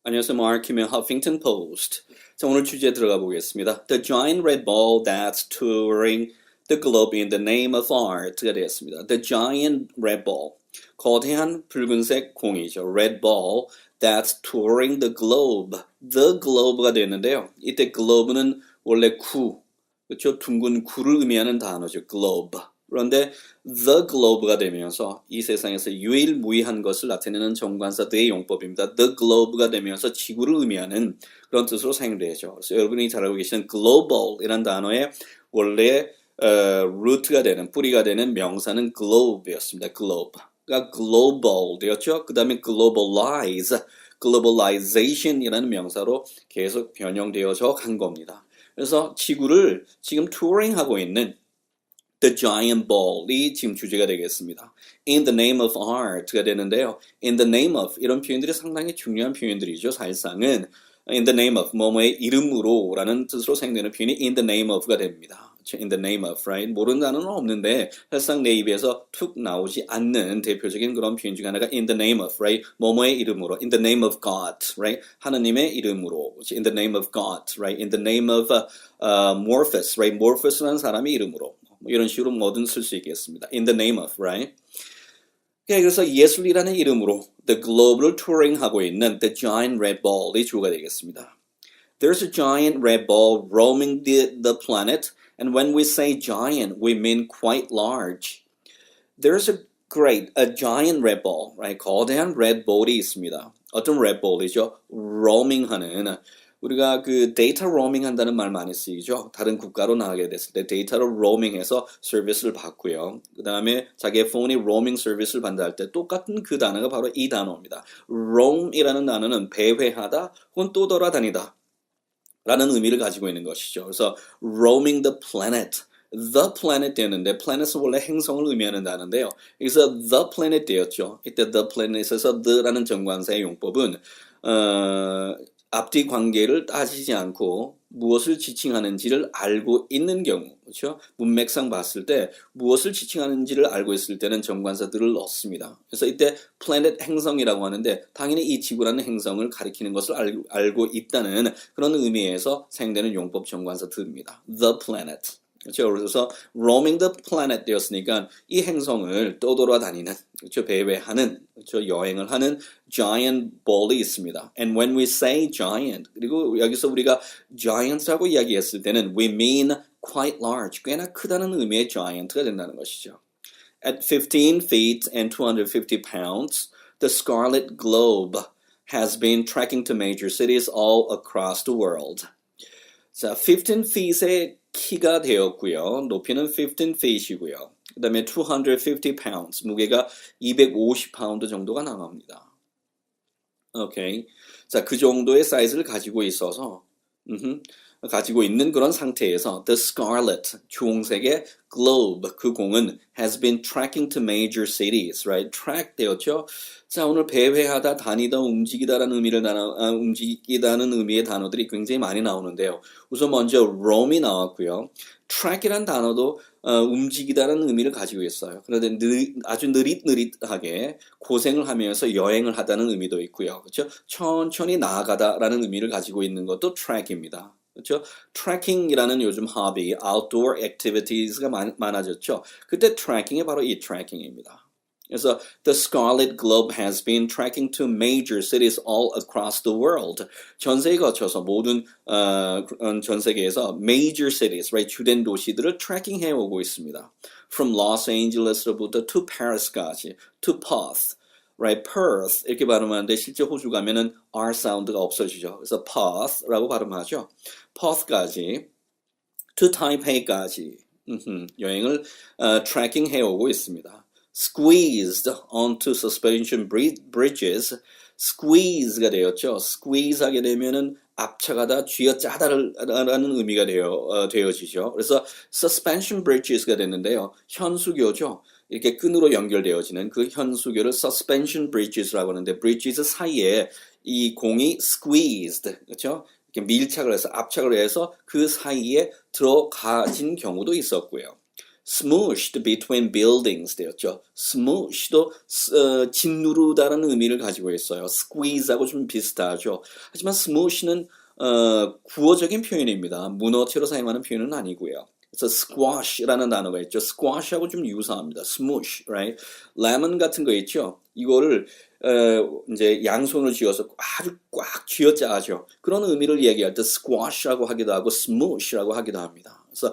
안녕하세요. 마크의 Huffington Post. 자, 오늘 주제 들어가 보겠습니다. The giant red ball that's touring the globe in the name of art가 되었습니다. The giant red ball. 거대한 붉은색 공이죠. Red ball that's touring the globe. The globe가 되는데요. 이때 globe는 원래 구, 그렇죠? 둥근 구를 의미하는 단어죠. globe. 그런데 the globe가 되면서 이 세상에서 유일무이한 것을 나타내는 정관사 the의 용법입니다. the globe가 되면서 지구를 의미하는 그런 뜻으로 사용되죠. 그래서 여러분이 잘 알고 계시는 global이라는 단어의 원래 루트가 되는 뿌리가 되는 명사는 globe였습니다. globe가 global 되었죠. 그 다음에 globalize, globalization이라는 명사로 계속 변형되어져 간 겁니다. 그래서 지구를 지금 투어링하고 있는 The Giant Ball이 지금 주제가 되겠습니다. In the name of art가 되는데요. In the name of 이런 표현들이 상당히 중요한 표현들이죠. 사실상은 in the name of 뭐뭐의 이름으로 라는 뜻으로 사용되는 표현이 in the name of가 됩니다. in the name of, right? 모르는 단어는 없는데 사실상 내 입에서 툭 나오지 않는 대표적인 그런 표현 중 하나가 in the name of, right? 뭐뭐의 이름으로, in the name of God, right? 하나님의 이름으로, in the name of God, right? in the name of Morpheus, right? Morpheus라는 사람의 이름으로 이런 식으로 뭐든 쓸 수 있겠습니다. In the name of, right? 그래서 예술이라는 이름으로 The Globe를 touring하고 있는 The Giant Red Ball이 주어가 되겠습니다. There's a giant red ball roaming the planet, and when we say giant, we mean quite large. There's a giant red ball, right? 거대한 red ball이 있습니다. 어떤 red ball이죠? roaming하는 우리가 그 데이터 로밍 한다는 말 많이 쓰이죠. 다른 국가로 나가게 됐을 때 데이터를 로밍해서 서비스를 받고요. 그 다음에 자기의 폰이 로밍 서비스를 받는다 할 때 똑같은 그 단어가 바로 이 단어입니다. roam이라는 단어는 배회하다 혹은 또 돌아다니다 라는 의미를 가지고 있는 것이죠. 그래서 roaming the planet. The planet 되는데 planet은 원래 행성을 의미하는 단어인데요. 여기서 the planet 되었죠. 이때 the planet에서 the라는 정관사의 용법은 앞뒤 관계를 따지지 않고 무엇을 지칭하는지를 알고 있는 경우, 그렇죠? 문맥상 봤을 때 무엇을 지칭하는지를 알고 있을 때는 정관사들을 넣습니다. 그래서 이때 planet 행성이라고 하는데 당연히 이 지구라는 행성을 가리키는 것을 알고 있다는 그런 의미에서 사용되는 용법 정관사들입니다. The planet. 그렇죠. 그래서 roaming the planet 되었으니까 이 행성을 떠돌아다니는, 그렇죠. 배회하는, 그렇죠. 여행을 하는 giant ball이 있습니다. And when we say giant, 그리고 여기서 우리가 giant라고 이야기했을 때는 we mean quite large, 꽤나 크다는 의미의 giant가 된다는 것이죠. At 15 feet and 250 pounds, the Scarlet Globe has been trekking to major cities all across the world. 자, 15 feet의 키가 되었고요. 높이는 15 feet이고요. 그 다음에 250 pounds, 무게가 250파운드 정도가 나갑니다. 오케이. 자, 그 정도의 사이즈를 가지고 있어서, 가지고 있는 그런 상태에서 The Scarlet, 주홍색의 globe, 그 공은 has been tracking to major cities, right? track 되었죠? 자, 오늘 배회하다, 다니다, 움직이다라는 움직이다는 의미의 단어들이 굉장히 많이 나오는데요. 우선 먼저 roam이 나왔고요. track이라는 단어도 움직이다라는 의미를 가지고 있어요. 그런데 아주 느릿느릿하게 고생을 하면서 여행을 하다는 의미도 있고요. 그렇죠? 천천히 나아가다라는 의미를 가지고 있는 것도 track입니다. 그렇죠? 트래킹이라는 요즘 hobby, outdoor activities가 많아졌죠. 그때 트래킹이 바로 이 트래킹입니다. 그래서 the Scarlet Globe has been tracking to major cities all across the world. 전 세계 거쳐서 모든 전 세계에서 major cities, right, 주된 도시들을 트래킹해 오고 있습니다. From Los Angeles로부터 to Paris까지, to Perth. right, Perth 이렇게 발음하는데 실제 호주 가면은 R 사운드가 없어지죠. 그래서 Perth라고 발음하죠. Perth까지, to Taipei까지 여행을 트래킹 해오고 있습니다. Squeezed onto suspension bridges, squeeze가 되었죠. squeeze 하게 되면은 압착하다, 쥐어짜다라는 의미가 되어지죠. 그래서 suspension bridges가 됐는데요. 현수교죠. 이렇게 끈으로 연결되어지는 그 현수교를 suspension bridges라고 하는데 bridges 사이에 이 공이 squeezed, 그렇죠? 이렇게 밀착을 해서 압착을 해서 그 사이에 들어가진 경우도 있었고요. smooshed between buildings 되었죠. smoosh도 짓누르다라는 의미를 가지고 있어요. squeeze하고 좀 비슷하죠. 하지만 smoosh는 구어적인 표현입니다. 문어체로 사용하는 표현은 아니고요. 그래서 squash라는 단어가 있죠. squash하고 좀 유사합니다. smoosh, right? lemon 같은 거 있죠. 이거를 이제 양손을 쥐어서 아주 꽉 쥐어짜죠. 그런 의미를 얘기할 때 squash라고 하기도 하고 smoosh라고 하기도 합니다. 그래서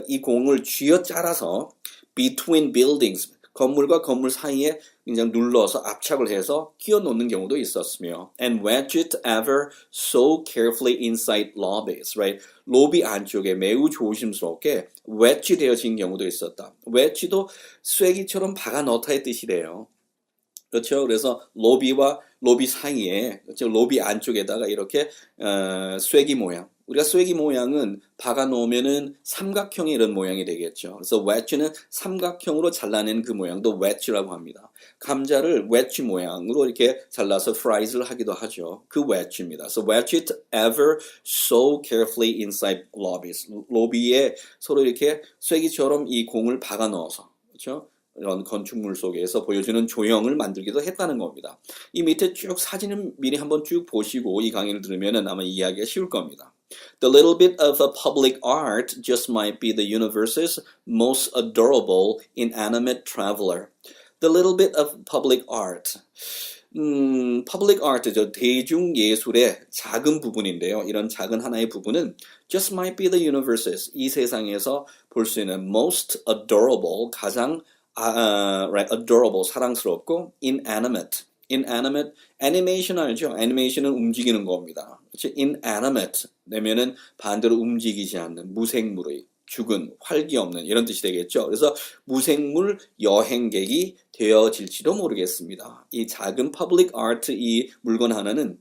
이 공을 쥐어짜라서 between buildings, 건물과 건물 사이에 그냥 눌러서 압착을 해서 끼워 놓는 경우도 있었으며 and wedge it ever so carefully inside lobbies, right? 로비 안쪽에 매우 조심스럽게 wedge 되어진 경우도 있었다. wedge도 쐐기처럼 박아 넣다의 뜻이래요. 그렇죠. 그래서 로비 사이에, 그렇죠? 로비 안쪽에다가 이렇게 쐐기 모양. 우리가 쐐기 모양은 박아 놓으면은 삼각형의 이런 모양이 되겠죠. 그래서 wedge는 삼각형으로 잘라낸 그 모양도 wedge라고 합니다. 감자를 wedge 모양으로 이렇게 잘라서 프라이즈를 하기도 하죠. 그 wedge입니다. So wedge it ever so carefully inside lobbies. 로비에 서로 이렇게 쐐기처럼 이 공을 박아 넣어서, 그렇죠? 이런 건축물 속에서 보여주는 조형을 만들기도 했다는 겁니다. 이 밑에 쭉 사진을 미리 한번 쭉 보시고 이 강의를 들으면 아마 이해하기가 쉬울 겁니다. The little bit of a public art just might be the universe's most adorable inanimate traveler. The little bit of public art. public art죠. 대중예술의 작은 부분인데요. 이런 작은 하나의 부분은 just might be the universe's, 이 세상에서 볼 수 있는 most adorable, 가장 right, adorable, 사랑스럽고 inanimate, animation 알죠? animation은 움직이는 겁니다. 그렇죠? inanimate 내면은 반대로 움직이지 않는 무생물의, 죽은, 활기 없는 이런 뜻이 되겠죠. 그래서 무생물 여행객이 되어질지도 모르겠습니다. 이 작은 public art 이 물건 하나는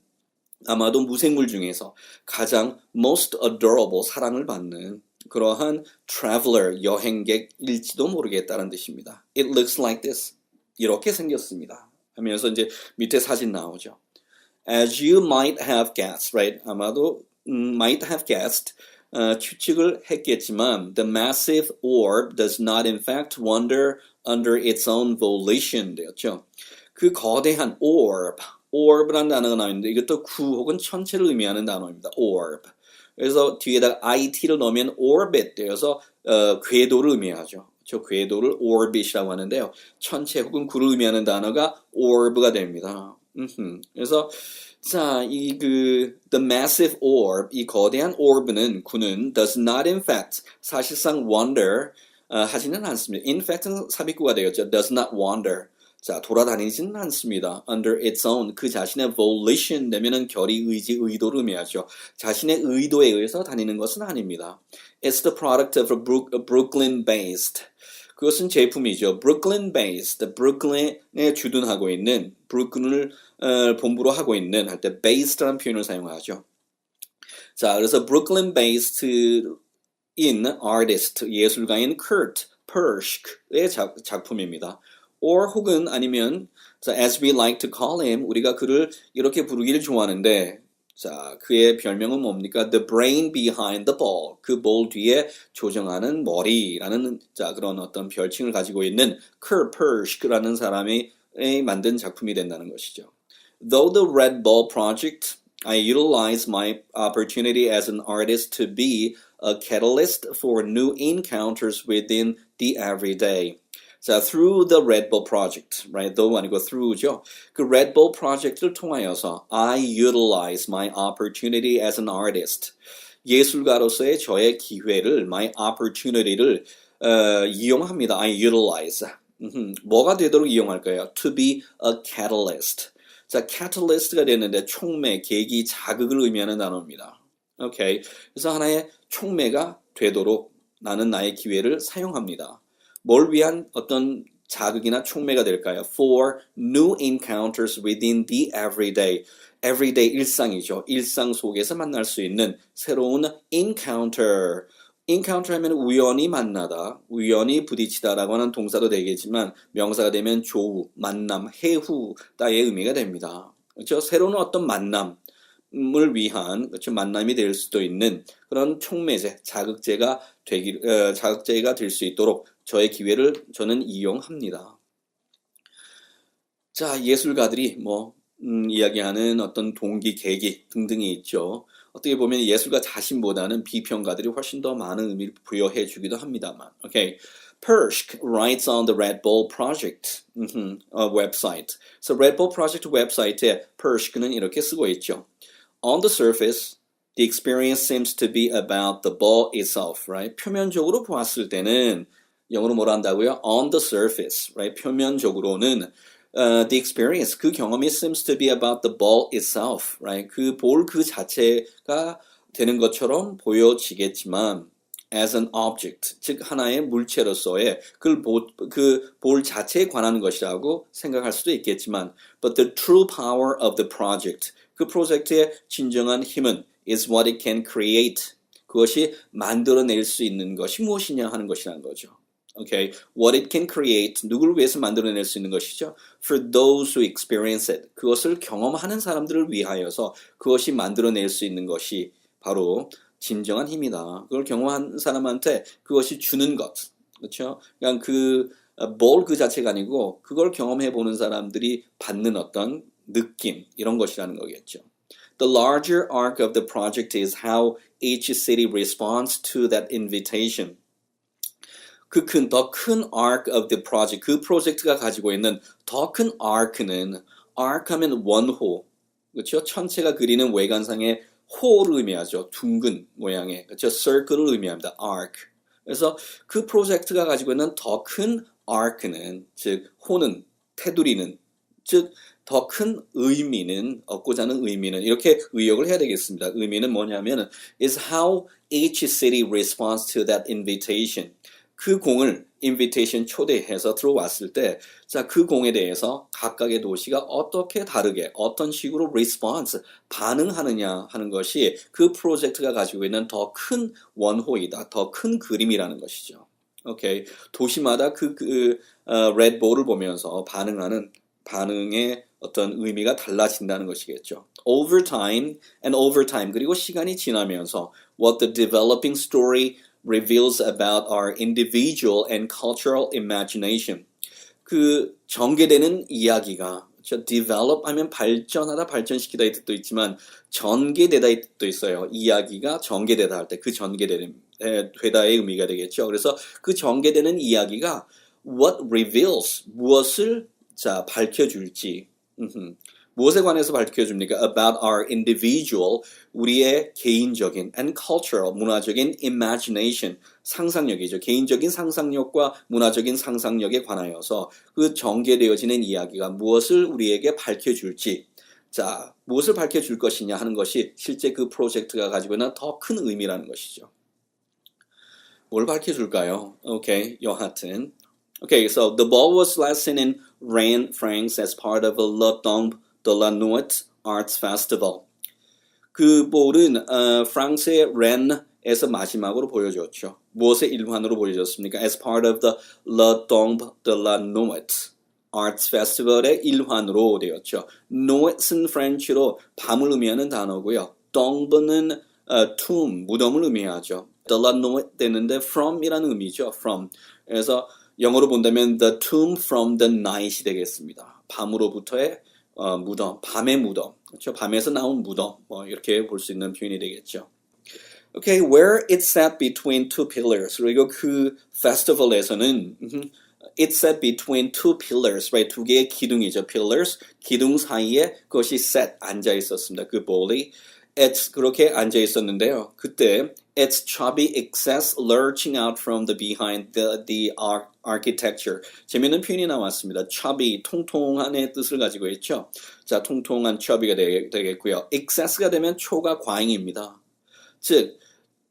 아마도 무생물 중에서 가장 most adorable, 사랑을 받는 그러한 traveler, 여행객일지도 모르겠다는 뜻입니다. It looks like this. 이렇게 생겼습니다. 하면서 이제 밑에 사진 나오죠. As you might have guessed, right? 아마도 might have guessed, 추측을 했겠지만 the massive orb does not in fact wander under its own volition 되었죠. 그 거대한 orb라는 단어가 나오는데 이것도 구 혹은 천체를 의미하는 단어입니다. orb. 그래서 뒤에다가 it를 넣으면 orbit 되어서 궤도를 의미하죠. 저 궤도를 orbit이라고 하는데요. 천체 혹은 구를 의미하는 단어가 orb가 됩니다. 그래서 자, the massive orb, 이 거대한 orb는 구는 does not in fact, 사실상 wander 하지는 않습니다. in fact는 삽입구가 되겠죠. does not wander. 자, 돌아다니지는 않습니다. under its own, 그 자신의 volition 되면은 결의, 의지, 의도를 의미하죠. 자신의 의도에 의해서 다니는 것은 아닙니다. It's the product of a Brooklyn-based. 그것은 제품이죠. Brooklyn-based, 브루클린에 주둔하고 있는, 브루클린을 본부로 하고 있는 할 때 based라는 표현을 사용하죠. 자, 그래서 Brooklyn-based in artist, 예술가인 Kurt Persch의 작품입니다. or 혹은 아니면 자, as we like to call him, 우리가 그를 이렇게 부르기를 좋아하는데 자, 그의 별명은 뭡니까? The brain behind the ball. 그 볼 뒤에 조정하는 머리라는 자, 그런 어떤 별칭을 가지고 있는 Kurt Persch라는 사람이 만든 작품이 된다는 것이죠. Though the Red Bull Project, I utilize my opportunity as an artist to be a catalyst for new encounters within the everyday. 자, through the Red Bull Project, right? though 아니고 through죠. 그 Red Bull Project를 통하여서 I utilize my opportunity as an artist. 예술가로서의 저의 기회를, my opportunity를 이용합니다. I utilize. 뭐가 되도록 이용할까요? To be a catalyst. 자, catalyst가 되는데 촉매, 계기, 자극을 의미하는 단어입니다. 오케이. 그래서 하나의 촉매가 되도록 나는 나의 기회를 사용합니다. 뭘 위한 어떤 자극이나 촉매가 될까요? For new encounters within the everyday. everyday 일상이죠. 일상 속에서 만날 수 있는 새로운 encounter. encounter 하면 우연히 만나다, 우연히 부딪히다라고 하는 동사도 되겠지만 명사가 되면 조우, 만남, 해후 따의 의미가 됩니다. 그렇죠? 새로운 어떤 만남, 을 위한 그렇죠? 만남이 될 수도 있는 그런 촉매제, 자극제가 될 수 있도록 저의 기회를 저는 이용합니다. 자, 예술가들이 이야기하는 어떤 동기, 계기 등등이 있죠. 어떻게 보면 예술가 자신보다는 비평가들이 훨씬 더 많은 의미를 부여해 주기도 합니다만. Okay. Pershk writes on the Red Bull Project website. So Red Bull Project 웹사이트에 Pershk는 이렇게 쓰고 있죠. On the surface, the experience seems to be about the ball itself, right? 표면적으로 보았을 때는 영어로 뭐라 한다고요? On the surface, right? 표면적으로는 the experience, 그 경험이 seems to be about the ball itself, right? 그 볼 그 자체가 되는 것처럼 보여지겠지만 as an object, 즉 하나의 물체로서의 그 볼 자체에 관한 것이라고 생각할 수도 있겠지만 but the true power of the project, 그 프로젝트의 진정한 힘은 is what it can create, 그것이 만들어낼 수 있는 것이 무엇이냐 하는 것이라는 거죠. Okay, what it can create, 누구를 위해서 만들어낼 수 있는 것이죠? For those who experience it, 그것을 경험하는 사람들을 위하여서 그것이 만들어낼 수 있는 것이 바로 진정한 힘이다. 그걸 경험한 사람한테 그것이 주는 것, 그렇죠? 그냥 볼 그 자체가 아니고 그걸 경험해 보는 사람들이 받는 어떤 느낌, 이런 것이라는 거겠죠. The larger arc of the project is how each city responds to that invitation. 더 큰 arc of the project, 그 프로젝트가 가지고 있는 더 큰 arc는, arc 하면 원호, 그렇죠? 천체가 그리는 외관상의 호를 의미하죠. 둥근 모양의, 그렇죠? circle을 의미합니다. arc. 그래서 그 프로젝트가 가지고 있는 더 큰 arc는, 즉 호는, 테두리는, 즉 더 큰 의미는, 얻고자 하는 의미는, 이렇게 의역을 해야 되겠습니다. 의미는 뭐냐면 is how each city responds to that invitation. 그 공을 invitation 초대해서 들어왔을 때, 자, 그 공에 대해서 각각의 도시가 어떻게 다르게, 어떤 식으로 response, 반응하느냐 하는 것이 그 프로젝트가 가지고 있는 더 큰 원호이다, 더 큰 그림이라는 것이죠. 오케이. 도시마다 레드볼을 보면서 반응의 어떤 의미가 달라진다는 것이겠죠. Over time, 그리고 시간이 지나면서 what the developing story reveals about our individual and cultural imagination. 그 전개되는 이야기가, develop 하면 발전하다, 발전시키다 이 뜻도 있지만 전개되다 이 뜻도 있어요. 이야기가 전개되다 할 때 그 전개되다의 의미가 되겠죠. 그래서 그 전개되는 이야기가 what reveals, 무엇을 밝혀줄지, 무엇에 관해서 밝혀줍니까? About our individual, 우리의 개인적인 and cultural, 문화적인 imagination, 상상력이죠. 개인적인 상상력과 문화적인 상상력에 관하여서 그 전개되어지는 이야기가 무엇을 우리에게 밝혀줄지, 자, 무엇을 밝혀줄 것이냐 하는 것이 실제 그 프로젝트가 가지고 있는 더 큰 의미라는 것이죠. 뭘 밝혀줄까요? Okay, 여하튼. Okay, so the ball was last seen in Rennes, France as part of a Le Tombe de la Nuit Arts Festival. 그 볼은 프랑스의 렌에서 마지막으로 보여줬죠. 무엇의 일환으로 보여줬습니까? As part of the Le Tombe de la Nuit Arts Festival의 일환으로 되었죠. Nuit은 프렌치로 밤을 의미하는 단어고요. Tombe는 tomb, 무덤을 의미하죠. De la Nuit 되는데 from이라는 의미죠. From. 그래서 영어로 본다면 the tomb from the night이 되겠습니다. 밤으로부터의 무덤, 밤의 무덤, 그렇죠? 밤에서 나온 무덤, 이렇게 볼 수 있는 표현이 되겠죠. Okay, where it sat between two pillars. 그리고 그 페스티벌에서는 it sat between two pillars, right? 두 개의 기둥이죠. pillars, 기둥 사이에 그것이 sat, 앉아 있었습니다. 그 볼이 그렇게 앉아 있었는데요. 그때 its chubby excess lurching out from the behind the architecture. 재미있는 표현이 나왔습니다. chubby, 통통한의 뜻을 가지고 있죠. 자, 통통한 chubby가 되겠고요. excess가 되면 초과 과잉입니다. 즉,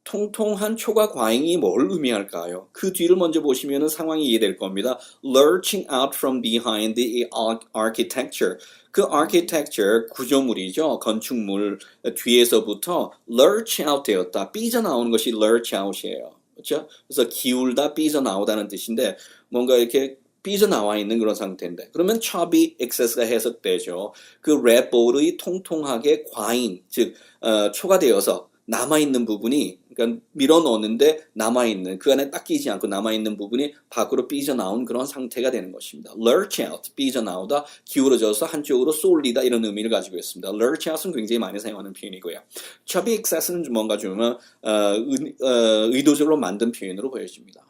통통한 초과 과잉이 뭘 의미할까요? 그 뒤를 먼저 보시면 상황이 이해될 겁니다. Lurching out from behind the architecture. 그 architecture, 구조물이죠. 건축물 뒤에서부터 lurch out 되었다. 삐져나오는 것이 lurch out이에요. 그렇죠? 그래서 기울다, 삐져나오다는 뜻인데 뭔가 이렇게 삐져나와 있는 그런 상태인데 그러면 chubby excess가 해석되죠. 그 랩볼이 통통하게 과잉, 즉 초과되어서 남아있는 부분이 그러니까 밀어넣는데 남아있는 그 안에 딱 끼지 않고 남아있는 부분이 밖으로 삐져나온 그런 상태가 되는 것입니다. lurch out, 삐져나오다, 기울어져서 한쪽으로 쏠리다 이런 의미를 가지고 있습니다. lurch out은 굉장히 많이 사용하는 표현이고요. chubby excess는 뭔가 좀 의도적으로 만든 표현으로 보여집니다.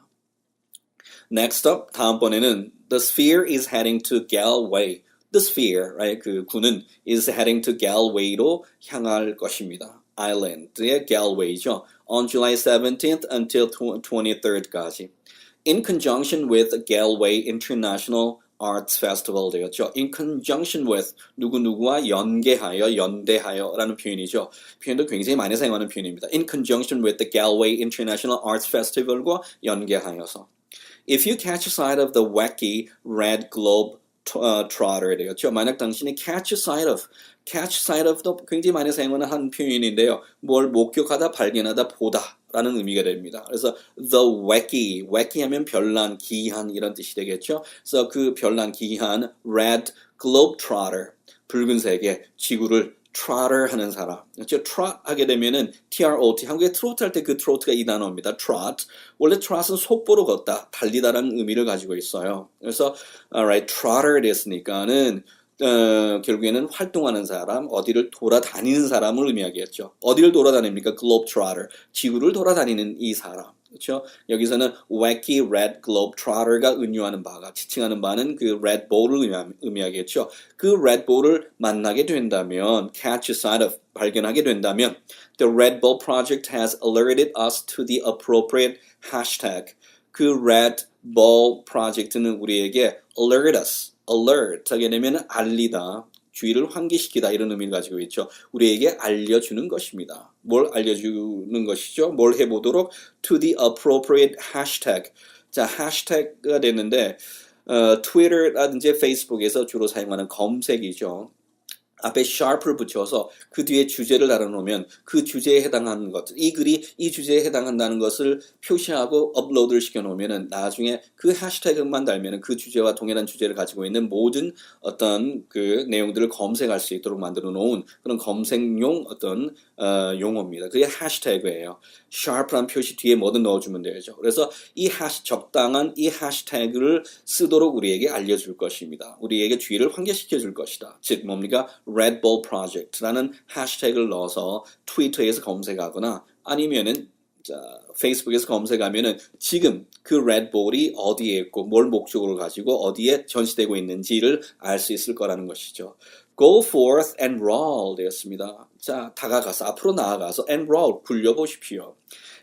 Next up, 다음번에는 The sphere is heading to Galway. The sphere, right? 그 군은 is heading to Galway로 향할 것입니다. Island의 Galway죠. On July 17th until 23rd까지. In conjunction with Galway International Arts Festival 되었죠. In conjunction with 누구누구와 연계하여, 연대하여라는 표현이죠. 표현도 굉장히 많이 사용하는 표현입니다. In conjunction with the Galway International Arts Festival과 연계하여서. If you catch sight of the wacky red globe trotter 되겠죠. 만약 당신이 catch sight of도 굉장히 많이 사용하는 한 표현인데요. 뭘 목격하다, 발견하다, 보다 라는 의미가 됩니다. 그래서 the wacky 하면 별난, 기이한 이런 뜻이 되겠죠. 그래서 그 별난, 기이한 red globe trotter, 붉은색의 지구를 trotter 하는 사람. 그렇죠? trot 하게 되면은 trot, 한국에 트로트 할 때 그 트로트가 이 단어입니다. trot. 원래 trot은 속보로 걷다, 달리다라는 의미를 가지고 있어요. 그래서 alright, trotter 됐으니까는 결국에는 활동하는 사람, 어디를 돌아다니는 사람을 의미하겠죠. 어디를 돌아다닙니까? globetrotter, 지구를 돌아다니는 이 사람. 그렇죠? 여기서는 wacky red globetrotter가 은유하는 바가, 지칭하는 바는 그 red ball을 의미하겠죠. 그 red ball을 만나게 된다면, catch sight of, 발견하게 된다면, the Red Ball Project has alerted us to the appropriate hashtag. 그 Red Ball Project는 우리에게 alert us, alert 하게 되면 알리다, 주의를 환기시키다 이런 의미를 가지고 있죠. 우리에게 알려주는 것입니다. 뭘 알려주는 것이죠? 뭘 해보도록? To the appropriate hashtag. 자, 해시태그가 됐는데 트위터라든지 페이스북에서 주로 사용하는 검색이죠. 앞에 sharp을 붙여서 그 뒤에 주제를 달아놓으면 그 주제에 해당하는 것, 이 글이 이 주제에 해당한다는 것을 표시하고 업로드를 시켜놓으면 나중에 그 해시태그만 달면 그 주제와 동일한 주제를 가지고 있는 모든 어떤 그 내용들을 검색할 수 있도록 만들어 놓은 그런 검색용 어떤 용어입니다. 그게 해시태그예요. sharp란 표시 뒤에 뭐든 넣어주면 되죠. 그래서 적당한 이 해시태그를 쓰도록 우리에게 알려줄 것입니다. 우리에게 주의를 환기시켜 줄 것이다. 즉 뭡니까? Red Ball Project라는 해시태그를 넣어서 트위터에서 검색하거나 아니면은 페이스북에서 검색하면은 지금 그 Red Ball이 어디에 있고 뭘 목적으로 가지고 어디에 전시되고 있는지를 알 수 있을 거라는 것이죠. Go forth and roll 되었습니다. 자, 다가가서 앞으로 나아가서 and roll 굴려보십시오.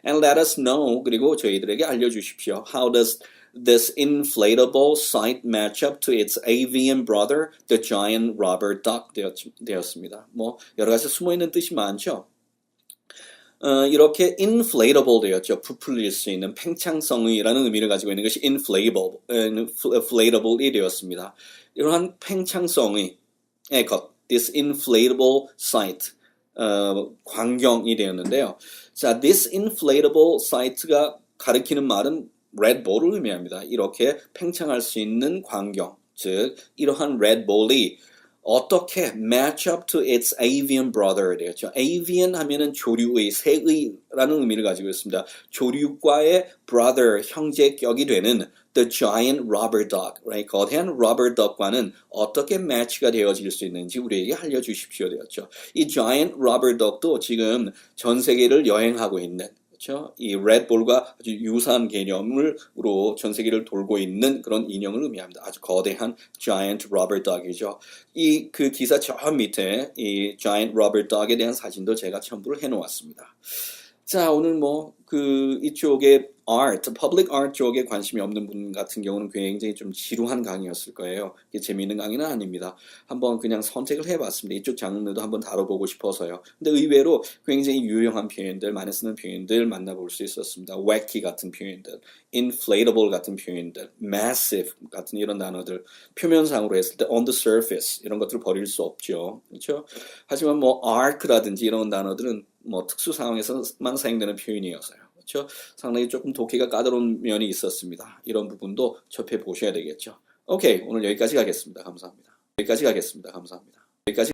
And let us know 그리고 저희들에게 알려주십시오. How does this inflatable site match up to its avian brother, the giant rubber duck 되었습니다. 뭐 여러 가지 숨어있는 뜻이 많죠. 이렇게 inflatable 되었죠. 부풀릴 수 있는 팽창성이라는 의미를 가지고 있는 것이 inflatable이 되었습니다. 이러한 팽창성의 것, this inflatable site, 광경이 되었는데요. 자, this inflatable site가 가리키는 말은 Red Ball을 의미합니다. 이렇게 팽창할 수 있는 광경, 즉 이러한 Red Ball이 어떻게 match up to its avian brother 되었죠. avian 하면은 조류의, 새의라는 의미를 가지고 있습니다. 조류과의 brother, 형제격이 되는 the giant rubber duck, right? 거대한 rubber duck과는 어떻게 match가 되어질 수 있는지 우리에게 알려주십시오 되었죠. 이 giant rubber duck도 지금 전 세계를 여행하고 있는 그렇죠? 이 레드볼과 아주 유사한 개념으로 전 세계를 돌고 있는 그런 인형을 의미합니다. 아주 거대한 giant rubber dog이죠. 이 그 기사 저 밑에 이 giant rubber dog에 대한 사진도 제가 첨부를 해놓았습니다. 자, 오늘 뭐 그 이쪽에 art, public art 쪽에 관심이 없는 분 같은 경우는 굉장히 좀 지루한 강의였을 거예요. 이게 재미있는 강의는 아닙니다. 한번 그냥 선택을 해봤습니다. 이쪽 장르도 한번 다뤄보고 싶어서요. 근데 의외로 굉장히 유용한 표현들, 많이 쓰는 표현들 만나볼 수 있었습니다. wacky 같은 표현들, inflatable 같은 표현들, massive 같은 이런 단어들, 표면상으로 했을 때 on the surface 이런 것들을 버릴 수 없죠. 그렇죠? 하지만 뭐 arc라든지 이런 단어들은 뭐 특수 상황에서만 사용되는 표현이어서요. 그렇죠? 상당히 조금 독해가 까다로운 면이 있었습니다. 이런 부분도 접해 보셔야 되겠죠. 오케이, 오늘 여기까지 가겠습니다. 감사합니다. 여기까지 가겠습니다. 감사합니다. 여기까지